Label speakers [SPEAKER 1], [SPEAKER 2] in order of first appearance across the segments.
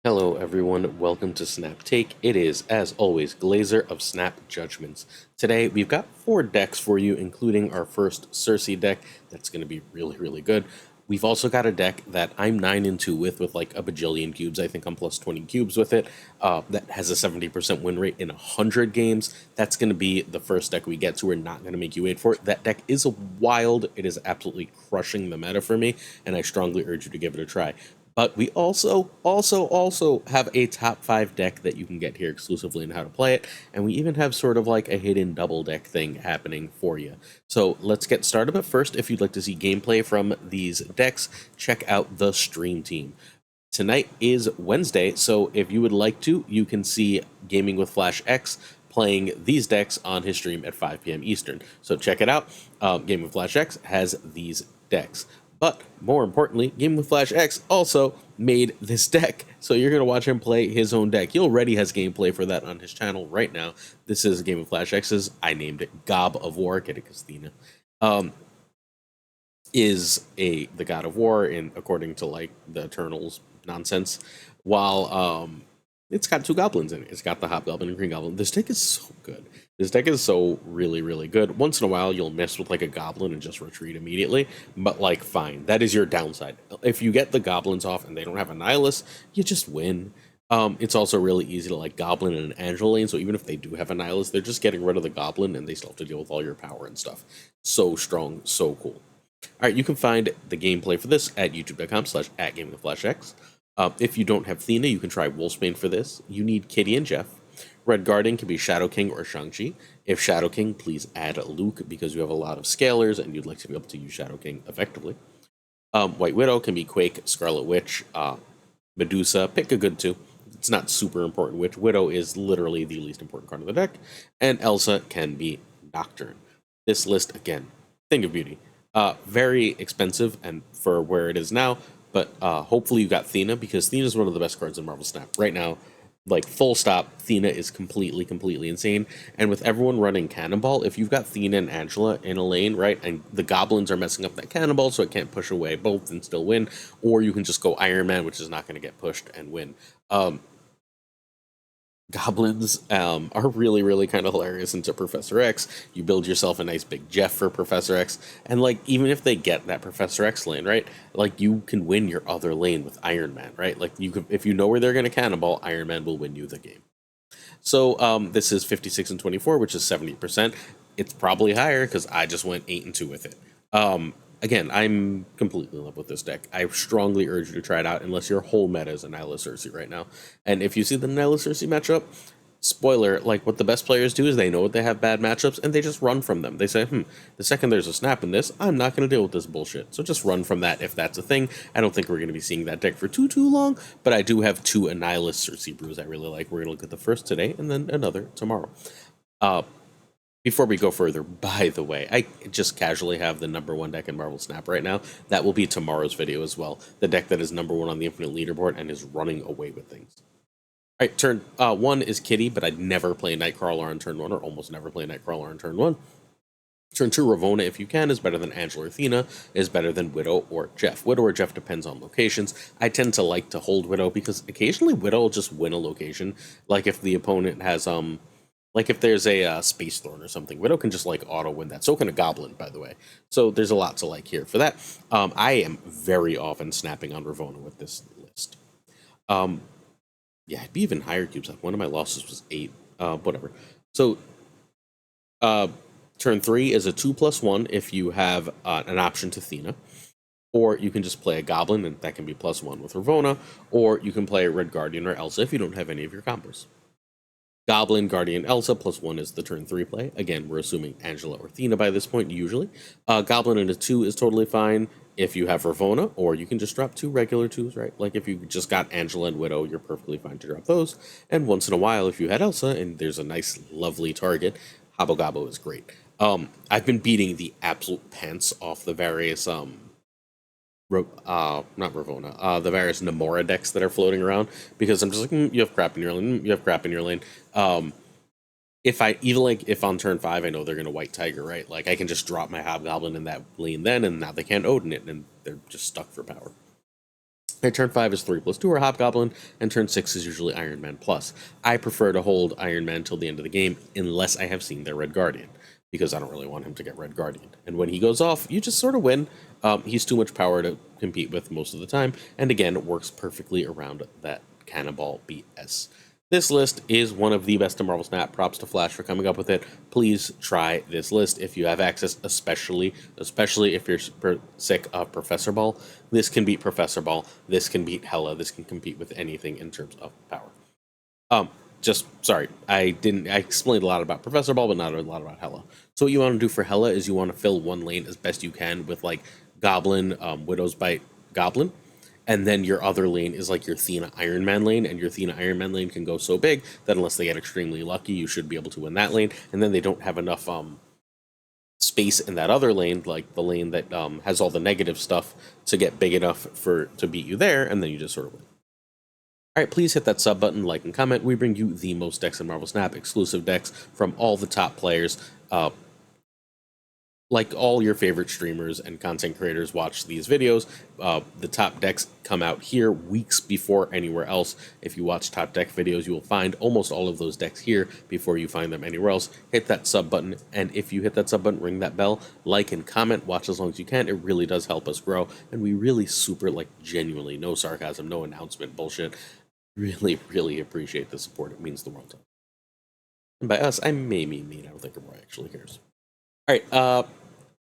[SPEAKER 1] Hello everyone, welcome to Snap Take. It is, as always, Glazer of Snap Judgments. Today we've got 4 decks for you, including our first Cersei deck that's going to be really good. We've also got a deck that I'm 9-2 with like a bajillion cubes. I think I'm plus 20 cubes with it. That has a 70% win rate in 100 games. That's going to be the first deck we get, so we're not going to make you wait for it. That deck is wild. It is absolutely crushing the meta for me, and I strongly urge you to give it a try. But we also have a top 5 deck that you can get here exclusively on how to play it, and we even have sort of like a hidden double deck thing happening for you. So let's get started, but first, if you'd like to see gameplay from these decks, check out the stream team. Tonight is Wednesday, so if you would like to, you can see GamingwithFlashX playing these decks on his stream at 5 p.m. Eastern. So check it out. GamingwithFlashX has these decks. But more importantly, GamingwithFlashX also made this deck, so you're going to watch him play his own deck. He already has gameplay for that on his channel right now. This is GamingwithFlashX's. I named it Gob of War, get it because thena. Is the god of war in according to like the Eternals nonsense, while it's got 2 goblins in it. It's got the hobgoblin and green goblin. This deck is so good. This deck is so really good. Once in a while you'll mess with like a goblin and just retreat immediately, but like fine, that is your downside. If you get the goblins off and they don't have a nihilist, you just win. It's also really easy to like goblin and an angel lane, so even if they do have a nihilist, they're just getting rid of the goblin and they still have to deal with all your power and stuff. So strong, so cool. Alright, you can find the gameplay for this at youtube.com/@GamingwithFlashX. If you don't have thena, you can try Wolfsbane for this. You need Kitty and Jeff. Red Guardian can be Shadow King or Shang-Chi. If Shadow King, please add Luke because you have a lot of scalers and you'd like to be able to use Shadow King effectively. White Widow can be Quake, Scarlet Witch, Medusa. Pick a good 2. It's not super important which. Widow is literally the least important card of the deck. And Elsa can be Nocturne. This list, again, thing of beauty. Very expensive and for where it is now, but hopefully you got thena, because thena is one of the best cards in Marvel Snap right now. Like full stop, thena is completely insane. And with everyone running Cannonball, if you've got Thena and Angela in a lane, right, and the goblins are messing up that Cannonball, so it can't push away both and still win, or you can just go Iron Man, which is not going to get pushed and win. Goblins are really kind of hilarious into Professor X. You build yourself a nice big Jeff for Professor X, and like even if they get that Professor X lane, right, like you can win your other lane with Iron Man, right? Like you could, if you know where they're going to cannonball, Iron Man will win you the game. So this is 56 and 24, which is 70%. It's probably higher because I just went 8-2 with it. Again, I'm completely in love with this deck. I strongly urge you to try it out unless your whole meta is a Nyla Cersei right now. And if you see the Nyla Cersei matchup, spoiler, like what the best players do is they know they have bad matchups and they just run from them. They say, the second there's a snap in this, I'm not going to deal with this bullshit. So just run from that if that's a thing. I don't think we're going to be seeing that deck for too long, but I do have 2 Annihilus Cersei brews I really like. We're going to look at the first today and then another tomorrow. Before we go further, by the way, I just casually have the #1 deck in Marvel Snap right now. That will be tomorrow's video as well. The deck that is #1 on the Infinite Leaderboard and is running away with things. All right, turn 1 is Kitty, but I'd never play Nightcrawler on turn 1, or almost never play Nightcrawler on turn 1. Turn 2, Ravonna, if you can, is better than Angela or Thena, is better than Widow or Jeff. Widow or Jeff depends on locations. I tend to like to hold Widow because occasionally Widow will just win a location. Like if the opponent has, like if there's a Space Thorn or something, Widow can just like auto win that. So can a Goblin, by the way. So there's a lot to like here for that. I am very often snapping on Ravonna with this list. Yeah, it'd be even higher cubes. Like one of my losses was 8. Whatever. So turn 3 is a 2+1 if you have an option to Thena. Or you can just play a Goblin, and that can be +1 with Ravonna. Or you can play a Red Guardian or Elsa if you don't have any of your combos. Goblin, Guardian, Elsa, +1 is the turn 3 play. Again, we're assuming Angela or Thena by this point, usually. Goblin in a 2 is totally fine if you have Ravonna, or you can just drop 2 regular 2s, right? Like if you just got Angela and Widow, you're perfectly fine to drop those. And once in a while, if you had Elsa and there's a nice, lovely target, Habo Gabo is great. I've been beating the absolute pants off the various not Ravonna, the various Namora decks that are floating around, because I'm just like, you have crap in your lane, you have crap in your lane. If on turn 5 I know they're gonna White Tiger, right? Like I can just drop my Hobgoblin in that lane then, and now they can't Odin it, and they're just stuck for power. My turn 5 is 3+2 or Hobgoblin, and turn 6 is usually Iron Man plus. I prefer to hold Iron Man till the end of the game unless I have seen their Red Guardian, because I don't really want him to get Red Guardian. And when he goes off, you just sort of win. He's too much power to compete with most of the time, and again, it works perfectly around that Cannonball BS. This list is one of the best in Marvel Snap. Props to Flash for coming up with it. Please try this list if you have access, especially if you're sick of Professor Ball. This can beat Professor Ball. This can beat Hela. This can compete with anything in terms of power. Sorry, I explained a lot about Professor Ball, but not a lot about Hela. So what you want to do for Hela is you want to fill one lane as best you can with like Goblin, Widow's Bite, Goblin. And then your other lane is like your thena Iron Man lane, and your thena Iron Man lane can go so big that unless they get extremely lucky, you should be able to win that lane. And then they don't have enough space in that other lane, like the lane that has all the negative stuff, to get big enough to beat you there, and then you just sort of win. All right, please hit that sub button, like, and comment. We bring you the most decks in Marvel Snap, exclusive decks from all the top players. Like all your favorite streamers and content creators watch these videos. The top decks come out here weeks before anywhere else. If you watch top deck videos, you will find almost all of those decks here before you find them anywhere else. Hit that sub button, and if you hit that sub button, ring that bell, like and comment, watch as long as you can. It really does help us grow, and we really genuinely, no sarcasm, no announcement bullshit, really appreciate the support. It means the world to us. And by us, I may mean me. I don't think Roy actually cares. All right,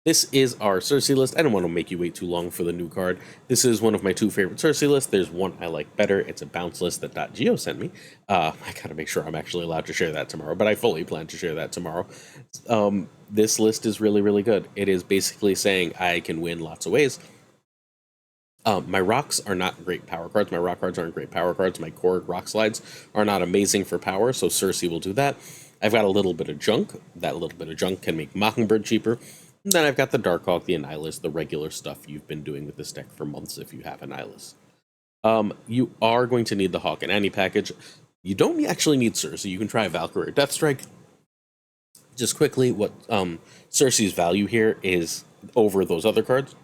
[SPEAKER 1] this is our Cersei list. I don't want to make you wait too long for the new card. This is one of my two favorite Cersei lists. There's one I like better. It's a bounce list that .geo sent me. I gotta make sure I'm actually allowed to share that tomorrow, but I fully plan to share that tomorrow. This list is really good. It is basically saying I can win lots of ways. My rocks are not great power cards. My rock cards aren't great power cards. My core rock slides are not amazing for power, so Cersei will do that. I've got a little bit of junk. That little bit of junk can make Mockingbird cheaper. And then I've got the Darkhawk, the Annihilus, the regular stuff you've been doing with this deck for months if you have Annihilus. You are going to need the Hawk and Annie package. You don't actually need Cersei. You can try Valkyrie or Deathstrike. Just quickly, what Cersei's value here is over those other cards.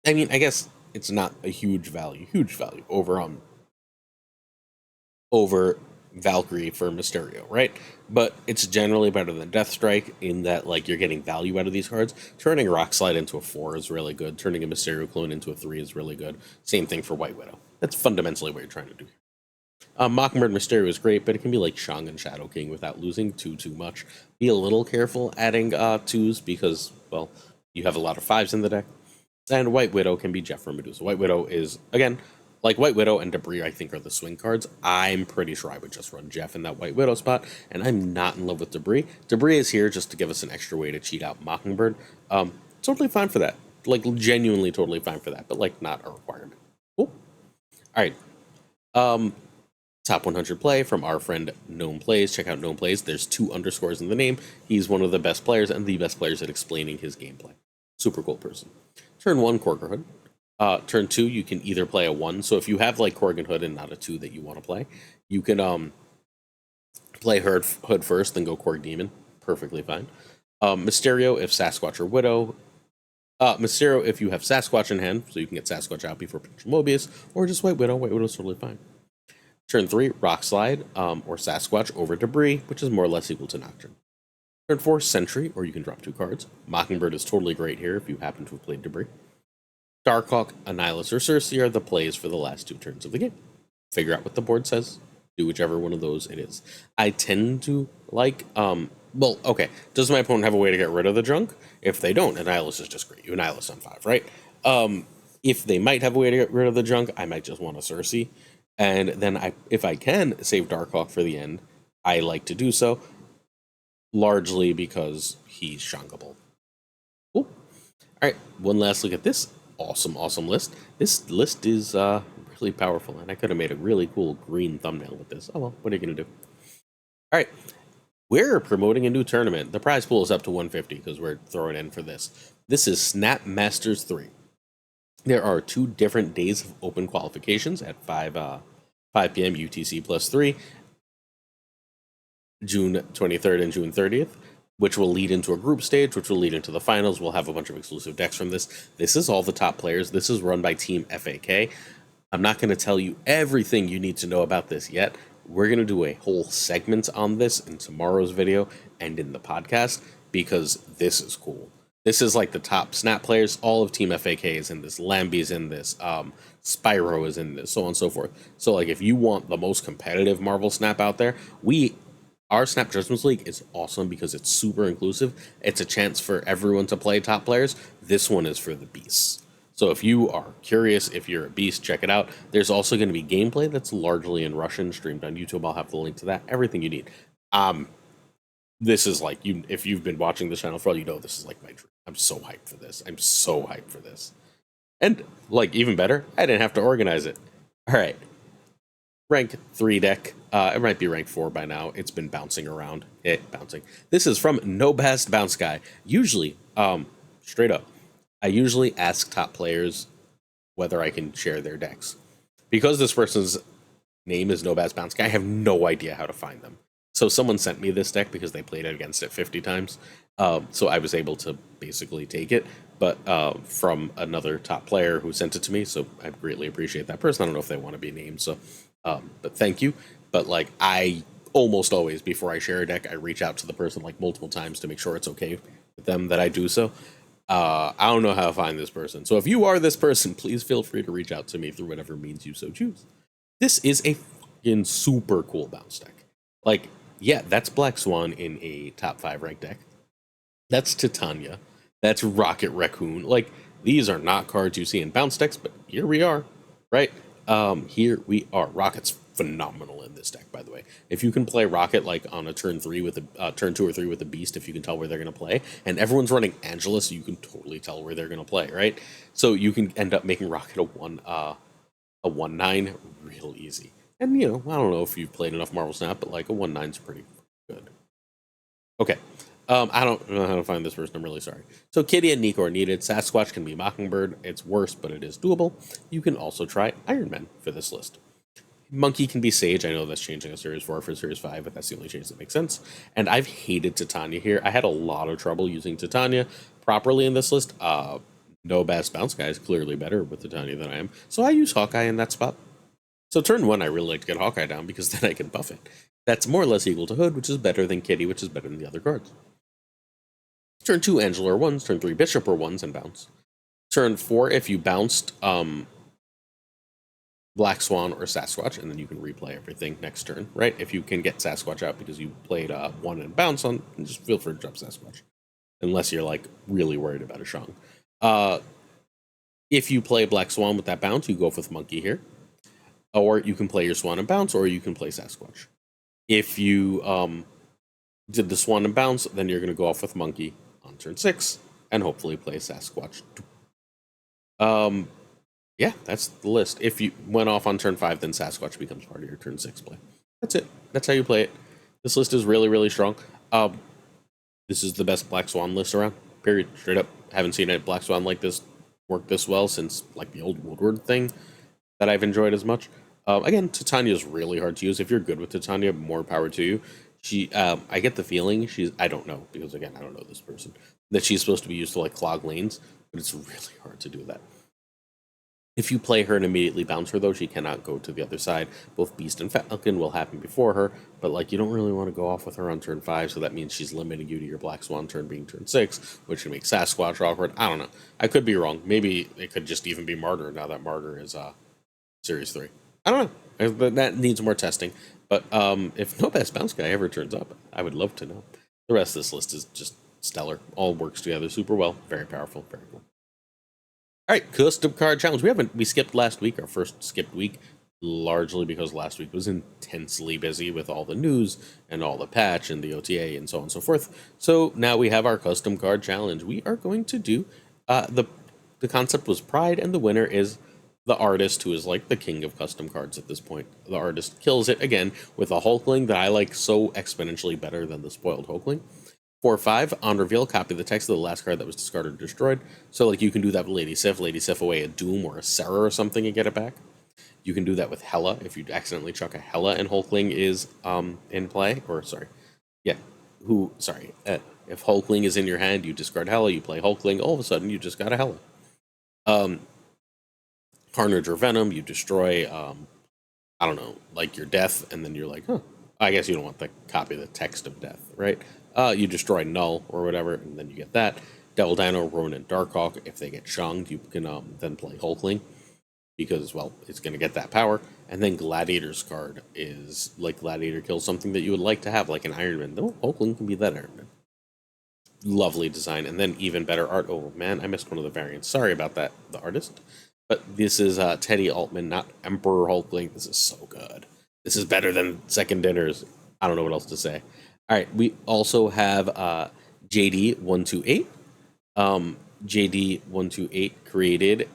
[SPEAKER 1] I mean, I guess it's not a huge value over Valkyrie for Mysterio, right? But it's generally better than Deathstrike in that, like, you're getting value out of these cards. Turning Rockslide into a 4 is really good. Turning a Mysterio clone into a 3 is really good. Same thing for White Widow. That's fundamentally what you're trying to do here. Mockingbird Mysterio is great, but it can be like Shang and Shadow King without losing too much. Be a little careful adding 2s because, well, you have a lot of 5s in the deck. And White Widow can be Jeff or Medusa. White Widow is, again, like White Widow and Debris, I think, are the swing cards. I'm pretty sure I would just run Jeff in that White Widow spot, and I'm not in love with Debris. Debris is here just to give us an extra way to cheat out Mockingbird. Totally fine for that. Like, genuinely totally fine for that, but, like, not a requirement. Cool. All right. Top 100 play from our friend Gnome Plays. Check out Gnome Plays. There's 2 underscores in the name. He's one of the best players and the best players at explaining his gameplay. Super cool person. Turn 1, Corker Hood. Turn 2, you can either play a 1. So if you have like Korgan Hood and not a 2 that you want to play, you can play Hood first, then go Korg Demon. Perfectly fine. Mysterio if Sasquatch or Widow. Mysterio if you have Sasquatch in hand, so you can get Sasquatch out before potential Mobius, or just White Widow. White Widow's totally fine. Turn 3, Rock Slide or Sasquatch over Debris, which is more or less equal to Nocturne. Turn 4, Sentry, or you can drop 2 cards. Mockingbird is totally great here if you happen to have played Debris. Darkhawk, Annihilus, or Cersei are the plays for the last 2 turns of the game. Figure out what the board says. Do whichever one of those it is. I tend to like, well, okay, does my opponent have a way to get rid of the junk? If they don't, Annihilus is just great. You Annihilus on 5, right? If they might have a way to get rid of the junk, I might just want a Cersei. And then if I can save Darkhawk for the end, I like to do so. Largely because he's shankable. Cool. Alright, one last look at this awesome list. This list is really powerful, and I could have made a really cool green thumbnail with this. Oh well, what are you going to do? Alright, we're promoting a new tournament. The prize pool is up to 150 because we're throwing in for this. This is Snap Masters 3. There are 2 different days of open qualifications at 5 p.m. UTC plus 3. June 23rd and June 30th, which will lead into a group stage, which will lead into the finals. We'll have a bunch of exclusive decks from this. This is all the top players. This is run by Team FAK. I'm not going to tell you everything you need to know about this yet. We're going to do a whole segment on this in tomorrow's video and in the podcast because this is cool. This is like the top Snap players. All of Team FAK is in this. Lamby's in this. Spyro is in this, so on and so forth. So like if you want the most competitive Marvel Snap out there, our Snap Judgments League is awesome because it's super inclusive. It's a chance for everyone to play top players. This one is for the beasts. So if you are curious, if you're a beast, check it out. There's also going to be gameplay that's largely in Russian, streamed on YouTube. I'll have the link to that. Everything you need. This is like, if you've been watching this channel for all you know, this is like my dream. I'm so hyped for this. I'm so hyped for this. And like even better, I didn't have to organize it. All right. Rank 3 deck. It might be rank 4 by now. It's been bouncing around. Bouncing. This is from No Best Bounce Guy. Usually, straight up, I usually ask top players whether I can share their decks. Because this person's name is No Best Bounce Guy, I have no idea how to find them. So someone sent me this deck because they played it against it 50 times. So I was able to basically take it, but from another top player who sent it to me. So I greatly appreciate that person. I don't know if they want to be named, so but thank you. But like I almost always, before I share a deck, I reach out to the person like multiple times to make sure it's okay with them that I do so. I don't know how to find this person. So if you are this person, please feel free to reach out to me through whatever means you so choose. This is a fucking super cool bounce deck. Like, yeah, that's Black Swan in a top 5 ranked deck. That's Titania. That's Rocket Raccoon. Like, these are not cards you see in bounce decks, but here we are, right? Here we are. Rocket's phenomenal in this deck, by the way. If you can play Rocket like on a turn 3 with a turn 2 or 3 with a Beast, if you can tell where they're going to play, and everyone's running Angela, so you can totally tell where they're going to play, right? So you can end up making Rocket a 1/9 real easy. And you know, I don't know if you've played enough Marvel Snap, but like a 1/9's pretty good. Okay. I don't know how to find this person. I'm really sorry. So Kitty and Nico are needed. Sasquatch can be Mockingbird. It's worse, but it is doable. You can also try Iron Man for this list. Monkey can be Sage. I know that's changing a Series 4 for Series 5, but that's the only change that makes sense. And I've hated Titania here. I had a lot of trouble using Titania properly in this list. No Best Bounce Guy is clearly better with Titania than I am. So I use Hawkeye in that spot. So turn 1, I really like to get Hawkeye down because then I can buff it. That's more or less equal to Hood, which is better than Kitty, which is better than the other cards. Turn 2, Angela are 1s. Turn 3, Bishop are 1s and bounce. Turn 4, if you bounced Black Swan or Sasquatch, and then you can replay everything next turn, right? If you can get Sasquatch out because you played 1 and bounce on, just feel free to drop Sasquatch. Unless you're like really worried about a Shang. If you play Black Swan with that bounce, you go with Monkey here. Or you can play your Swan and bounce, or you can play Sasquatch. If you did the Swan and bounce, then you're going to go off with Monkey on turn 6, and hopefully play Sasquatch. Yeah, that's the list. If you went off on turn 5, then Sasquatch becomes part of your turn 6 play. That's it. That's how you play it. This list is really, really strong. This is the best Black Swan list around. Period. Straight up. Haven't seen a Black Swan like this work this well since like the old Woodward thing that I've enjoyed as much. Again, Titania is really hard to use. If you're good with Titania, more power to you. I get the feeling I don't know, because again, I don't know this person, that she's supposed to be used to like clog lanes, but it's really hard to do that. If you play her and immediately bounce her, though, she cannot go to the other side. Both Beast and Falcon will happen before her, but like you don't really want to go off with her on turn 5, so that means she's limiting you to your Black Swan turn being turn 6, which can make Sasquatch awkward. I don't know. I could be wrong. Maybe it could just even be Martyr now that Martyr is Series 3. I don't know. That needs more testing. But if No Best Bounce Guy ever turns up, I would love to know. The rest of this list is just stellar. All works together super well. Very powerful. Very cool. All right, custom card challenge. We skipped last week, our first skipped week, largely because last week was intensely busy with all the news and all the patch and the OTA and so on and so forth. So now we have our custom card challenge. We are going to do the concept was Pride, and the winner is the artist, who is like the king of custom cards at this point. The artist kills it again with a Hulkling that I like so exponentially better than the spoiled Hulkling. 4/5, on reveal, copy the text of the last card that was discarded or destroyed. So like you can do that with Lady Sif away a Doom or a Sarah or something and get it back. You can do that with Hela if you accidentally chuck a Hela and Hulkling is in play. Or sorry. Yeah. If Hulkling is in your hand, you discard Hela, you play Hulkling, all of a sudden you just got a Hela. Carnage or Venom, you destroy, I don't know, like your death, and then you're like, huh, I guess you don't want the copy of the text of death, right? You destroy Null or whatever, and then you get that. Devil Dino, Ronin, Darkhawk, if they get shunged, you can then play Hulkling, because, well, it's going to get that power. And then Gladiator's card is, like, Gladiator kills something that you would like to have, like an Iron Man. No, Hulkling can be that Iron Man. Lovely design, and then even better art. Oh, man, I missed one of the variants. Sorry about that, the artist. But this is Teddy Altman, not Emperor Hulkling. This is so good. This is better than Second Dinners. I don't know what else to say. All right, we also have JD128. JD128 created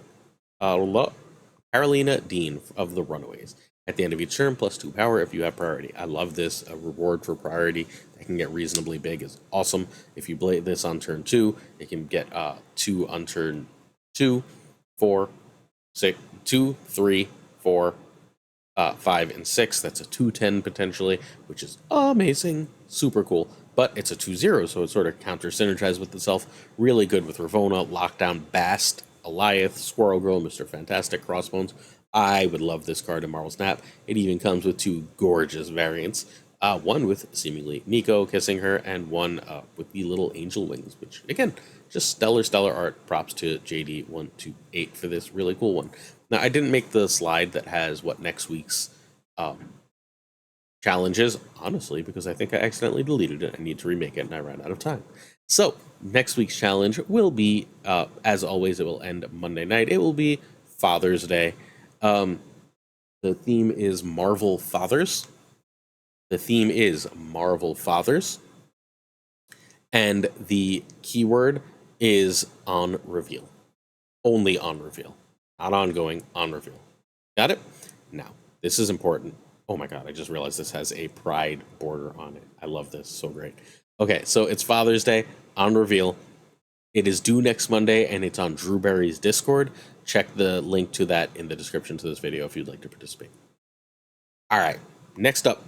[SPEAKER 1] Carolina Dean of the Runaways. At the end of each turn, +2 power if you have priority. I love this. A reward for priority that can get reasonably big is awesome. If you play this on turn 2, it can get 2 on turn 2, 4, 6, 2, 3, 4, 5, and 6. That's a 2/10 potentially, which is amazing. Super cool. But it's a 2/0, so it sort of counter synergizes with itself. Really good with Ravonna, Lockdown, Bast, Eliath, Squirrel Girl, Mr. Fantastic, Crossbones. I would love this card in Marvel Snap. It even comes with 2 gorgeous variants. One with seemingly Nico kissing her, and one with the little angel wings, which, again, just stellar art. Props to JD128 for this really cool one. Now, I didn't make the slide that has what next week's challenge is, honestly, because I think I accidentally deleted it. I need to remake it, and I ran out of time. So, next week's challenge will be, as always, it will end Monday night. It will be Father's Day. The theme is Marvel Fathers. And the keyword is on reveal. Only on reveal. Not ongoing, on reveal. Got it? Now, this is important. Oh my god, I just realized this has a pride border on it. I love this. So great. Okay, so it's Father's Day on reveal. It is due next Monday, and it's on Drewberry's Discord. Check the link to that in the description to this video if you'd like to participate. All right, next up,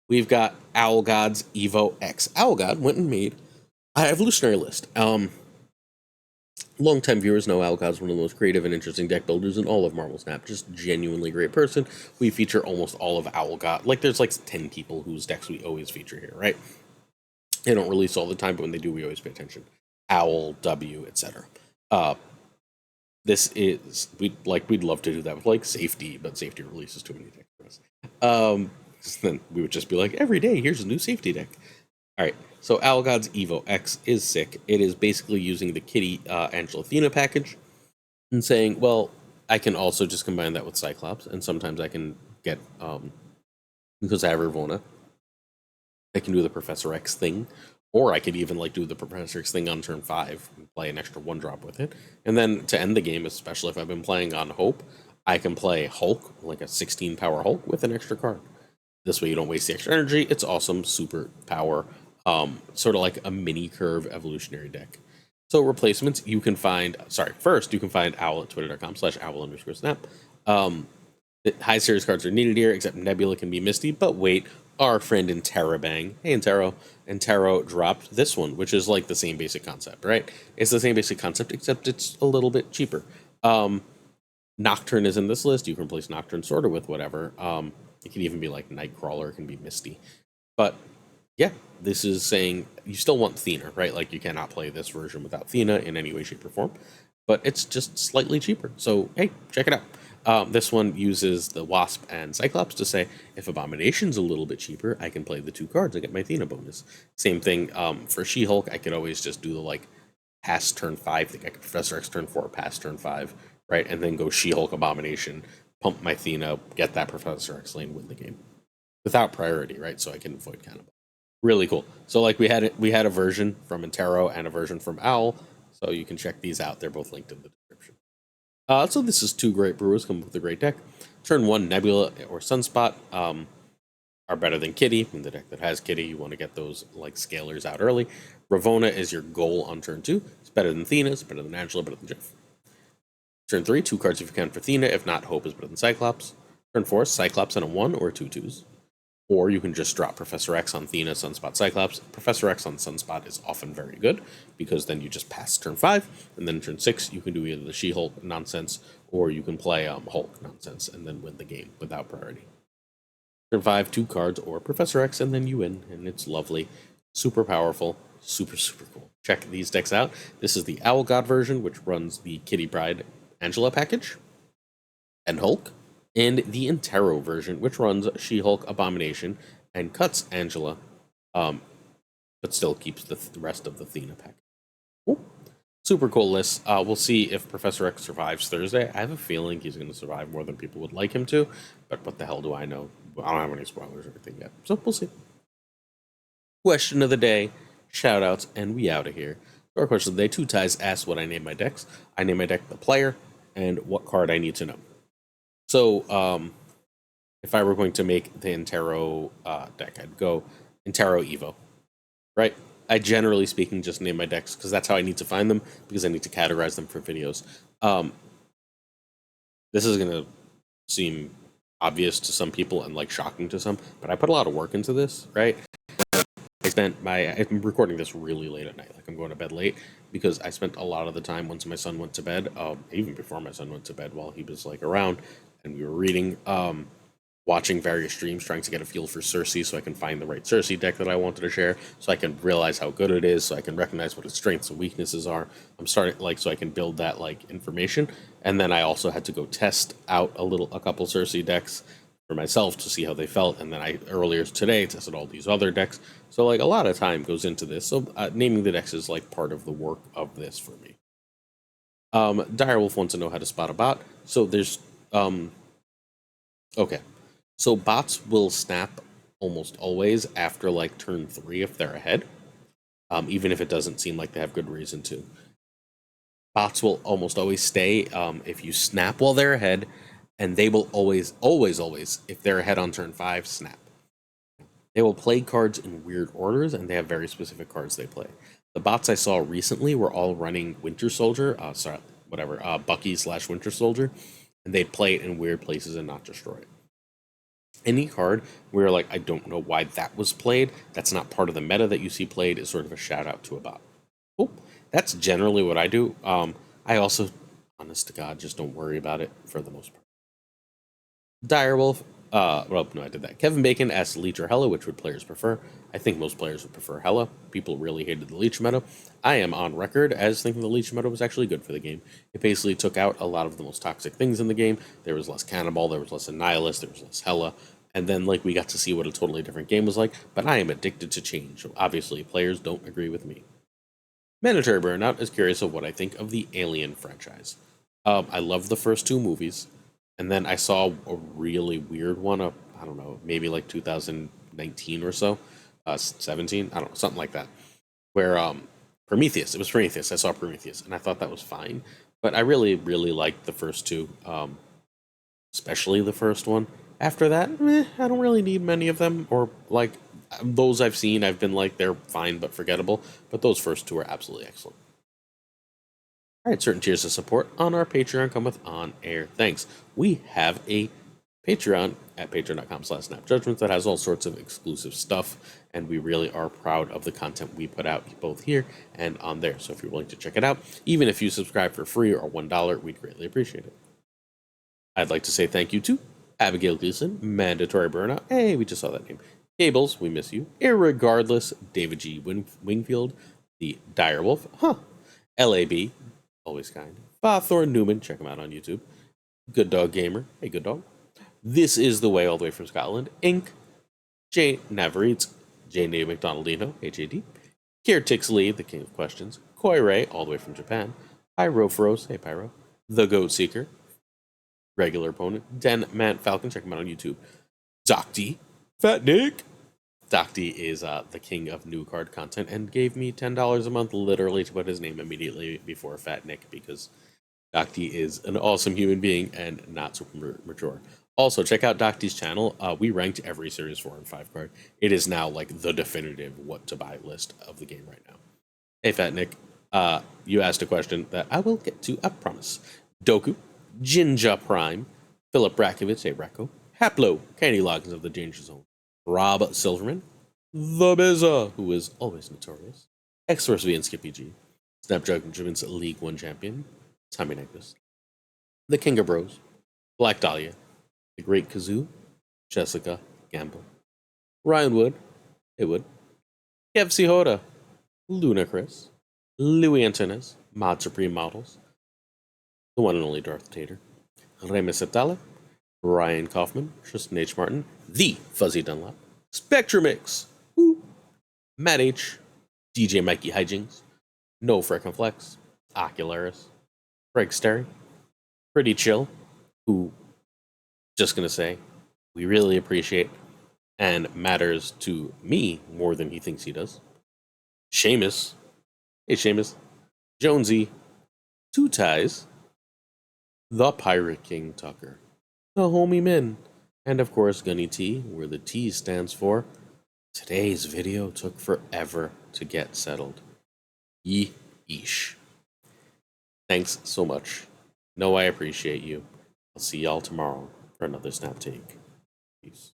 [SPEAKER 1] we've got Owl God's Evo X. Owl God went and made an evolutionary list. Longtime viewers know Owl God's one of the most creative and interesting deck builders in all of Marvel Snap. Just genuinely great person. We feature almost all of Owl God. Like, there's like 10 people whose decks we always feature here, right? They don't release all the time, but when they do, we always pay attention. Owl, W, etc. This is, we'd love to do that with like safety, but safety releases too many decks for us. Then we would just be like, every day, here's a new safety deck. All right, so Owl God's Evo X is sick. It is basically using the Kitty Angela Thena package and saying, well, I can also just combine that with Cyclops, and sometimes I can get, because I have Ravonna, I can do the Professor X thing, or I could even like do the Professor X thing on turn 5 and play an extra 1-drop with it. And then to end the game, especially if I've been playing on Hope, I can play Hulk, like a 16 power Hulk with an extra card. This way you don't waste the extra energy. It's awesome, super power, sort of like a mini curve evolutionary deck. So replacements, you can find, first you can find Owl at twitter.com/owl_snap. High series cards are needed here, except Nebula can be Misty, but wait, our friend Interrobang, hey Intero dropped this one, which is like the same basic concept, right? It's the same basic concept, except it's a little bit cheaper. Nocturne is in this list. You can replace Nocturne sort of with whatever. It can even be like Nightcrawler, it can be Misty. But yeah, this is saying you still want Thena, right? Like, you cannot play this version without Thena in any way, shape, or form. But it's just slightly cheaper. So, hey, check it out. This one uses the Wasp and Cyclops to say, if Abomination's a little bit cheaper, I can play the 2 cards and get my Thena bonus. Same thing for She-Hulk. I could always just do the, like, past turn 5 thing. I could Professor X turn 4, past turn 5, right? And then go She-Hulk Abomination, pump my Thena, get that Professor X lane, win the game. Without priority, right? So I can avoid cannibal. Really cool. So, like, we had a version from Intero and a version from Owl, so you can check these out. They're both linked in the description. So this is 2 great brewers come with a great deck. Turn 1, Nebula or Sunspot are better than Kitty. In the deck that has Kitty, you want to get those like scalers out early. Ravonna is your goal on turn 2. It's better than Thena, it's better than Angela, better than Jeff. Turn 3, 2 cards if you can for Thena. If not, Hope is better than Cyclops. Turn 4, Cyclops and a 1 or 2/2s. Or you can just drop Professor X on Thena, Sunspot, Cyclops. Professor X on Sunspot is often very good, because then you just pass turn 5, and then turn 6 you can do either the She-Hulk nonsense, or you can play Hulk nonsense, and then win the game without priority. Turn 5, 2 cards, or Professor X, and then you win, and it's lovely. Super powerful, super, super cool. Check these decks out. This is the Owl God version, which runs the Kitty Pryde Angela package, and Hulk, and the Intero version, which runs She-Hulk, Abomination, and cuts Angela, but still keeps the rest of the Thena pack. Cool. Super cool list. We'll see if Professor X survives Thursday. I have a feeling he's going to survive more than people would like him to, but what the hell do I know? I don't have any spoilers or anything yet, so we'll see. Question of the day, shoutouts, and we out of here. Our question of the day, Two Ties asks what I name my decks. I name my deck the player, and what card I need to know. So, if I were going to make the Intero deck, I'd go Intero Evo, right? I generally speaking just name my decks because that's how I need to find them, because I need to categorize them for videos. This is going to seem obvious to some people and like shocking to some, but I put a lot of work into this, right? I'm recording this really late at night, like I'm going to bed late, because I spent a lot of the time once my son went to bed, even before my son went to bed, while he was like around and we were reading, watching various streams, trying to get a feel for Cersei so I can find the right Cersei deck that I wanted to share, so I can realize how good it is, so I can recognize what its strengths and weaknesses are. I'm starting so I can build that like information, and then I also had to go test out a couple Cersei decks for myself to see how they felt, and then I earlier today tested all these other decks. So like a lot of time goes into this. So naming the decks is like part of the work of this for me. Direwolf wants to know how to spot a bot. So there's okay. So bots will snap almost always after like turn 3 if they're ahead, even if it doesn't seem like they have good reason to. Bots will almost always stay if you snap while they're ahead, and they will always, if they're ahead on turn 5, snap. They will play cards in weird orders, and they have very specific cards they play. The bots I saw recently were all running Winter Soldier, Bucky/Winter Soldier, and they'd play it in weird places and not destroy it. Any card where like I don't know why that was played, that's not part of the meta that you see played, is sort of a shout out to a bot. Cool. That's generally what I do. I also, honest to God, just don't worry about it for the most part. Direwolf, well, no, I did that. Kevin Bacon asked Leech or Hella, which would players prefer? I think most players would prefer Hella. People really hated the Leech meta. I am on record as thinking the Leech meta was actually good for the game. It basically took out a lot of the most toxic things in the game. There was less Cannonball, there was less Annihilus, there was less Hella, and then like we got to see what a totally different game was like, but I am addicted to change. Obviously, players don't agree with me. Mandatory Burnout is curious of what I think of the Alien franchise. I love the first 2 movies. And then I saw a really weird one, I don't know, maybe like 2019 or so, 17, I don't know, something like that, where Prometheus, it was Prometheus, I saw Prometheus, and I thought that was fine, but I really, really liked the first 2, especially the first one. After that, I don't really need many of them, or like, those I've seen, I've been like, they're fine but forgettable, but those first 2 are absolutely excellent. All right, certain tiers of support on our Patreon come with on-air thanks. We have a Patreon at patreon.com/snapjudgments that has all sorts of exclusive stuff, and we really are proud of the content we put out both here and on there. So if you're willing to check it out, even if you subscribe for free or $1, we'd greatly appreciate it. I'd like to say thank you to Abigail Gleason, Mandatory Burnout. Hey, we just saw that name. Gables, we miss you. Irregardless, David G. Wingfield, the Direwolf, LAB, always kind. FaThorNewman, check him out on YouTube. Good Dog Gamer, hey Good Dog. This is the way all the way from Scotland. Inc. J. Navareets, J. Nave McDonaldino, HAD. Kier Lee, the King of Questions. Koi Ray, all the way from Japan. Pyro Froze, hey Pyro. The Goat Seeker, regular opponent. Den Man Falcon, check him out on YouTube. Doc D, Fat Nick. Doc D is the king of new card content and gave me $10 a month literally to put his name immediately before Fat Nick, because Doc D is an awesome human being and not super mature. Also, check out Doc D's channel. We ranked every Series 4 and 5 card. It is now like the definitive what to buy list of the game right now. Hey Fat Nick, you asked a question that I will get to, I promise. Doku, Jinja Prime, Philip Brakovich, hey Bracco, Haplo, Candy Loggins of the Danger Zone, Rob Silverman, the Bizza, who is always notorious, X-Force V and Skippy G, Snapdragon's League 1 champion, Tommy Negus, the King of Bros, Black Dahlia, the Great Kazoo, Jessica Gamble, Ryan Wood, Haywood, Kev C. Hoda, Luna Chris, Louis Antunes, Mod Supreme Models, the one and only Darth Tater, Remus Atala, Ryan Kaufman, Tristan H. Martin, the Fuzzy Dunlop, Spectrumix, Matt H., DJ Mikey Hijings, No Frickin' Flex, Ocularis, Greg Sterry, Pretty Chill, who, just gonna say, we really appreciate and matters to me more than he thinks he does. Seamus, hey Seamus, Jonesy, Two Ties, the Pirate King Tuccrr, the Homie Min, and of course Gunny T, where the T stands for today's video took forever to get settled. Yeesh. Thanks so much. Know I appreciate you. I'll see y'all tomorrow for another Snap Take. Peace.